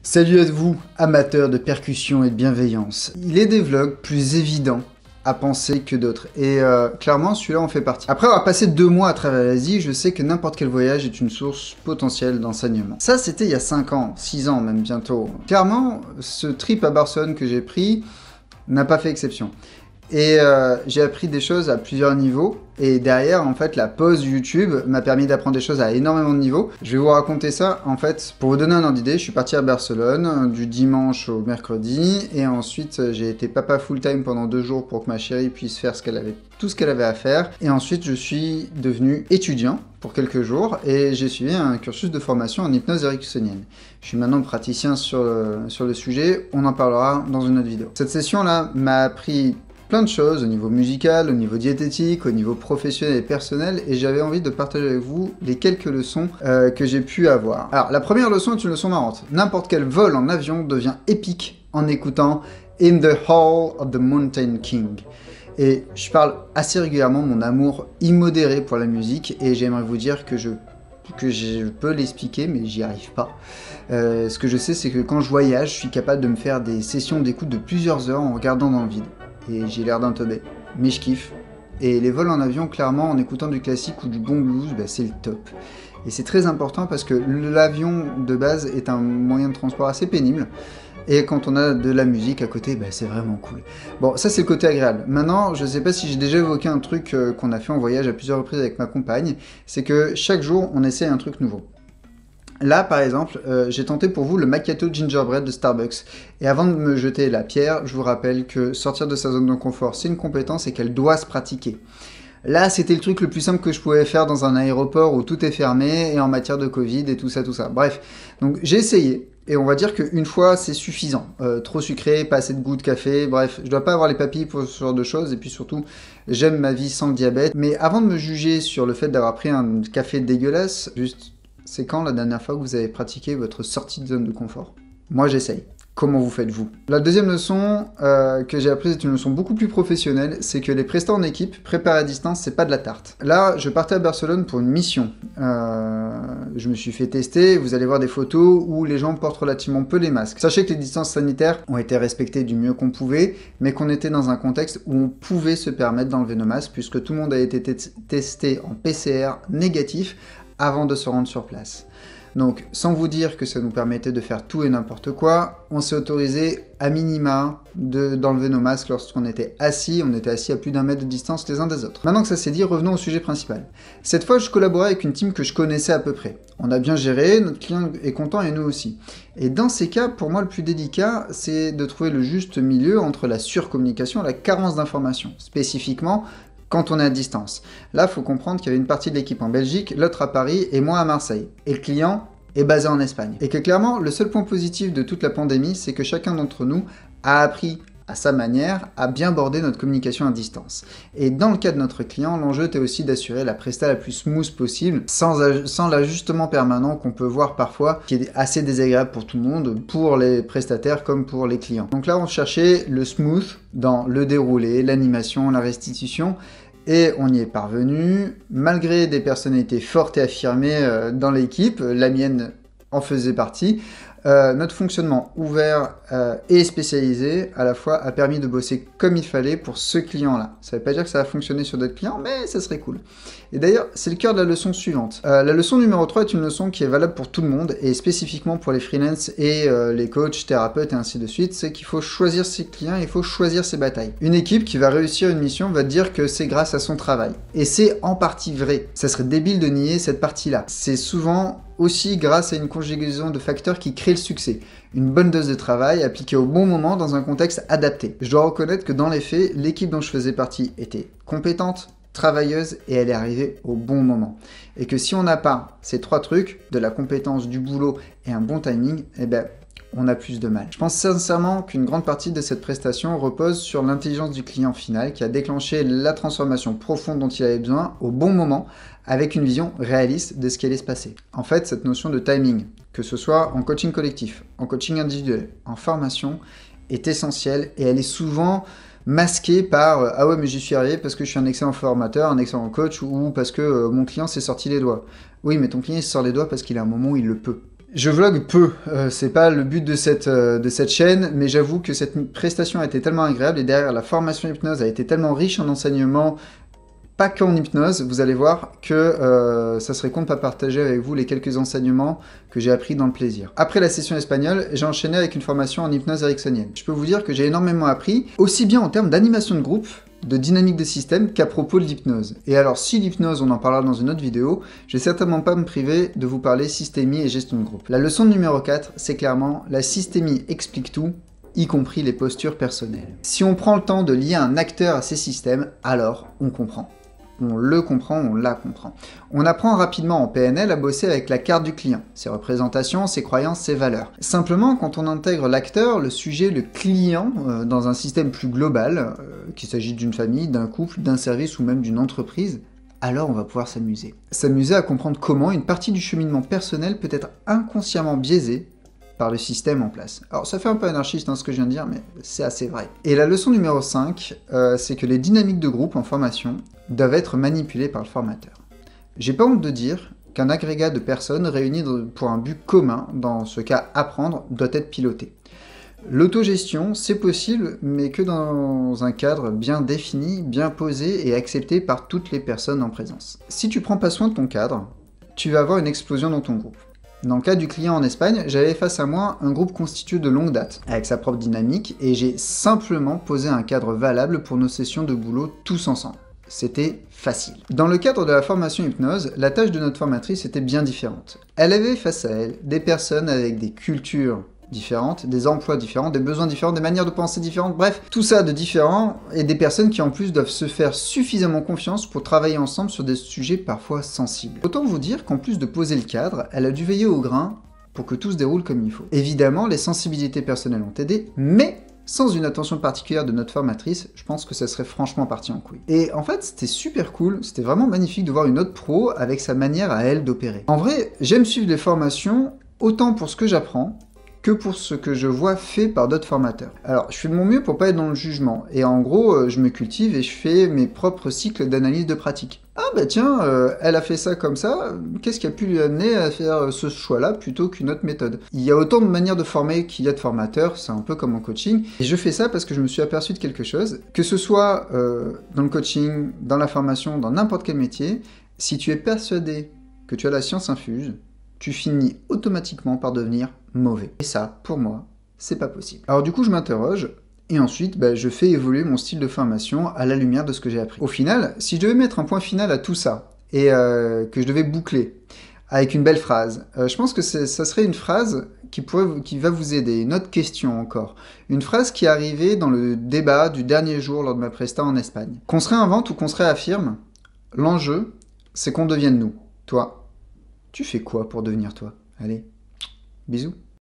Salut à vous, amateurs de percussion et de bienveillance. Il est des vlogs plus évidents à penser que d'autres, et clairement celui-là en fait partie. Après avoir passé 2 mois à travers l'Asie, je sais que n'importe quel voyage est une source potentielle d'enseignement. Ça c'était il y a 5 ans, 6 ans même bientôt. Clairement, ce trip à Barcelone que j'ai pris n'a pas fait exception. Et j'ai appris des choses à plusieurs niveaux, et derrière, en fait, la pause YouTube m'a permis d'apprendre des choses à énormément de niveaux. Je vais vous raconter ça, en fait, pour vous donner un ordre d'idée. Je suis parti à Barcelone du dimanche au mercredi, et ensuite j'ai été papa full-time pendant 2 jours pour que ma chérie puisse faire tout ce qu'elle avait à faire. Et ensuite, je suis devenu étudiant pour quelques jours, et j'ai suivi un cursus de formation en hypnose ericksonienne. Je suis maintenant praticien sur le sujet, on en parlera dans une autre vidéo. Cette session-là m'a appris plein de choses au niveau musical, au niveau diététique, au niveau professionnel et personnel, et j'avais envie de partager avec vous les quelques leçons que j'ai pu avoir. Alors, la première leçon est une leçon marrante. N'importe quel vol en avion devient épique en écoutant In the Hall of the Mountain King. Et je parle assez régulièrement de mon amour immodéré pour la musique, et j'aimerais vous dire que je peux l'expliquer, mais j'y arrive pas. Ce que je sais, c'est que quand je voyage, je suis capable de me faire des sessions d'écoute de plusieurs heures en regardant dans le vide. Et j'ai l'air d'un teubé, mais je kiffe. Et les vols en avion, clairement, en écoutant du classique ou du bon blues, bah, c'est le top. Et c'est très important parce que l'avion de base est un moyen de transport assez pénible. Et quand on a de la musique à côté, bah, c'est vraiment cool. Bon, ça c'est le côté agréable. Maintenant, je sais pas si j'ai déjà évoqué un truc qu'on a fait en voyage à plusieurs reprises avec ma compagne, c'est que chaque jour, on essaie un truc nouveau. Là, par exemple, j'ai tenté pour vous le Macchiato Gingerbread de Starbucks. Et avant de me jeter la pierre, je vous rappelle que sortir de sa zone de confort, c'est une compétence et qu'elle doit se pratiquer. Là, c'était le truc le plus simple que je pouvais faire dans un aéroport où tout est fermé et en matière de Covid et tout ça. Bref, donc j'ai essayé. Et on va dire qu'une fois, c'est suffisant. Trop sucré, pas assez de goût de café, bref, je dois pas avoir les papilles pour ce genre de choses. Et puis surtout, j'aime ma vie sans le diabète. Mais avant de me juger sur le fait d'avoir pris un café dégueulasse, juste... C'est quand la dernière fois que vous avez pratiqué votre sortie de zone de confort? Moi, j'essaye. Comment vous faites-vous? La deuxième leçon que j'ai apprise est une leçon beaucoup plus professionnelle, c'est que les prestats en équipe, préparés à distance, c'est pas de la tarte. Là, je partais à Barcelone pour une mission. Je me suis fait tester, vous allez voir des photos où les gens portent relativement peu les masques. Sachez que les distances sanitaires ont été respectées du mieux qu'on pouvait, mais qu'on était dans un contexte où on pouvait se permettre d'enlever nos masques, puisque tout le monde a été testé en PCR négatif avant de se rendre sur place. Donc, sans vous dire que ça nous permettait de faire tout et n'importe quoi, on s'est autorisé à minima d'enlever nos masques lorsqu'on était assis. On était assis à plus d'1 mètre de distance les uns des autres. Maintenant que ça s'est dit, revenons au sujet principal. Cette fois, je collaborais avec une team que je connaissais à peu près. On a bien géré, notre client est content et nous aussi. Et dans ces cas, pour moi, le plus délicat, c'est de trouver le juste milieu entre la surcommunication et la carence d'information. Spécifiquement, quand on est à distance. Là, il faut comprendre qu'il y avait une partie de l'équipe en Belgique, l'autre à Paris et moi à Marseille. Et le client est basé en Espagne. Et que clairement, le seul point positif de toute la pandémie, c'est que chacun d'entre nous a appris à sa manière à bien border notre communication à distance. Et dans le cas de notre client, l'enjeu était aussi d'assurer la presta la plus smooth possible, sans l'ajustement permanent qu'on peut voir parfois, qui est assez désagréable pour tout le monde, pour les prestataires comme pour les clients. Donc là, on cherchait le smooth dans le déroulé, l'animation, la restitution, et on y est parvenu, malgré des personnalités fortes et affirmées dans l'équipe, la mienne en faisait partie. Notre fonctionnement ouvert et spécialisé à la fois a permis de bosser comme il fallait pour ce client-là. Ça ne veut pas dire que ça va fonctionner sur d'autres clients, mais ça serait cool. Et d'ailleurs, c'est le cœur de la leçon suivante. La leçon numéro 3 est une leçon qui est valable pour tout le monde, et spécifiquement pour les freelances et les coachs, thérapeutes et ainsi de suite, c'est qu'il faut choisir ses clients, il faut choisir ses batailles. Une équipe qui va réussir une mission va dire que c'est grâce à son travail. Et c'est en partie vrai. Ça serait débile de nier cette partie-là. C'est souvent aussi grâce à une conjugaison de facteurs qui crée le succès. Une bonne dose de travail appliquée au bon moment dans un contexte adapté. Je dois reconnaître que dans les faits, l'équipe dont je faisais partie était compétente, travailleuse et elle est arrivée au bon moment. Et que si on n'a pas ces 3 trucs, de la compétence, du boulot et un bon timing, eh ben, on a plus de mal. Je pense sincèrement qu'une grande partie de cette prestation repose sur l'intelligence du client final qui a déclenché la transformation profonde dont il avait besoin au bon moment, avec une vision réaliste de ce qui allait se passer. En fait, cette notion de timing, que ce soit en coaching collectif, en coaching individuel, en formation, est essentielle et elle est souvent masquée par « Ah ouais, mais j'y suis arrivé parce que je suis un excellent formateur, un excellent coach ou parce que mon client s'est sorti les doigts. » Oui, mais ton client se sort les doigts parce qu'il a un moment où il le peut. Je vlog peu, c'est pas le but de cette chaîne, mais j'avoue que cette prestation a été tellement agréable et derrière la formation hypnose a été tellement riche en enseignements, pas qu'en hypnose, vous allez voir que ça serait con de pas partager avec vous les quelques enseignements que j'ai appris dans le plaisir. Après la session espagnole, j'ai enchaîné avec une formation en hypnose ericksonienne. Je peux vous dire que j'ai énormément appris, aussi bien en termes d'animation de groupe, de dynamique de système qu'à propos de l'hypnose. Et alors si l'hypnose, on en parlera dans une autre vidéo, je vais certainement pas me priver de vous parler systémie et gestion de groupe. La leçon numéro 4, c'est clairement la systémie explique tout, y compris les postures personnelles. Si on prend le temps de lier un acteur à ces systèmes, alors on comprend. On le comprend, on la comprend. On apprend rapidement en PNL à bosser avec la carte du client, ses représentations, ses croyances, ses valeurs. Simplement, quand on intègre l'acteur, le sujet, le client, dans un système plus global, qu'il s'agit d'une famille, d'un couple, d'un service ou même d'une entreprise, alors on va pouvoir s'amuser. S'amuser à comprendre comment une partie du cheminement personnel peut être inconsciemment biaisée par le système en place. Alors ça fait un peu anarchiste ce que je viens de dire, mais c'est assez vrai. Et la leçon numéro 5, c'est que les dynamiques de groupe en formation doivent être manipulées par le formateur. J'ai pas honte de dire qu'un agrégat de personnes réunies pour un but commun, dans ce cas apprendre, doit être piloté. L'autogestion, c'est possible, mais que dans un cadre bien défini, bien posé et accepté par toutes les personnes en présence. Si tu prends pas soin de ton cadre, tu vas avoir une explosion dans ton groupe. Dans le cas du client en Espagne, j'avais face à moi un groupe constitué de longue date, avec sa propre dynamique, et j'ai simplement posé un cadre valable pour nos sessions de boulot tous ensemble. C'était facile. Dans le cadre de la formation hypnose, la tâche de notre formatrice était bien différente. Elle avait face à elle des personnes avec des cultures différentes, des emplois différents, des besoins différents, des manières de penser différentes, bref, tout ça de différent, et des personnes qui en plus doivent se faire suffisamment confiance pour travailler ensemble sur des sujets parfois sensibles. Autant vous dire qu'en plus de poser le cadre, elle a dû veiller au grain pour que tout se déroule comme il faut. Évidemment, les sensibilités personnelles ont aidé, mais sans une attention particulière de notre formatrice, je pense que ça serait franchement parti en couille. Et en fait, c'était super cool, c'était vraiment magnifique de voir une autre pro avec sa manière à elle d'opérer. En vrai, j'aime suivre les formations autant pour ce que j'apprends, que pour ce que je vois fait par d'autres formateurs. Alors, je fais de mon mieux pour pas être dans le jugement, et en gros, je me cultive et je fais mes propres cycles d'analyse de pratique. Ah bah tiens, elle a fait ça comme ça, qu'est-ce qui a pu lui amener à faire ce choix-là plutôt qu'une autre méthode? Il y a autant de manières de former qu'il y a de formateurs, c'est un peu comme en coaching, et je fais ça parce que je me suis aperçu de quelque chose, que ce soit dans le coaching, dans la formation, dans n'importe quel métier, si tu es persuadé que tu as la science infuse, tu finis automatiquement par devenir mauvais. Et ça, pour moi, c'est pas possible. Alors du coup, je m'interroge, et ensuite, je fais évoluer mon style de formation à la lumière de ce que j'ai appris. Au final, si je devais mettre un point final à tout ça, et que je devais boucler avec une belle phrase, je pense que ça serait une phrase qui va vous aider. Une autre question encore. Une phrase qui est arrivée dans le débat du dernier jour lors de ma presta en Espagne. Qu'on se réinvente ou qu'on se réaffirme, l'enjeu, c'est qu'on devienne nous. Toi, tu fais quoi pour devenir toi? Allez, bisous.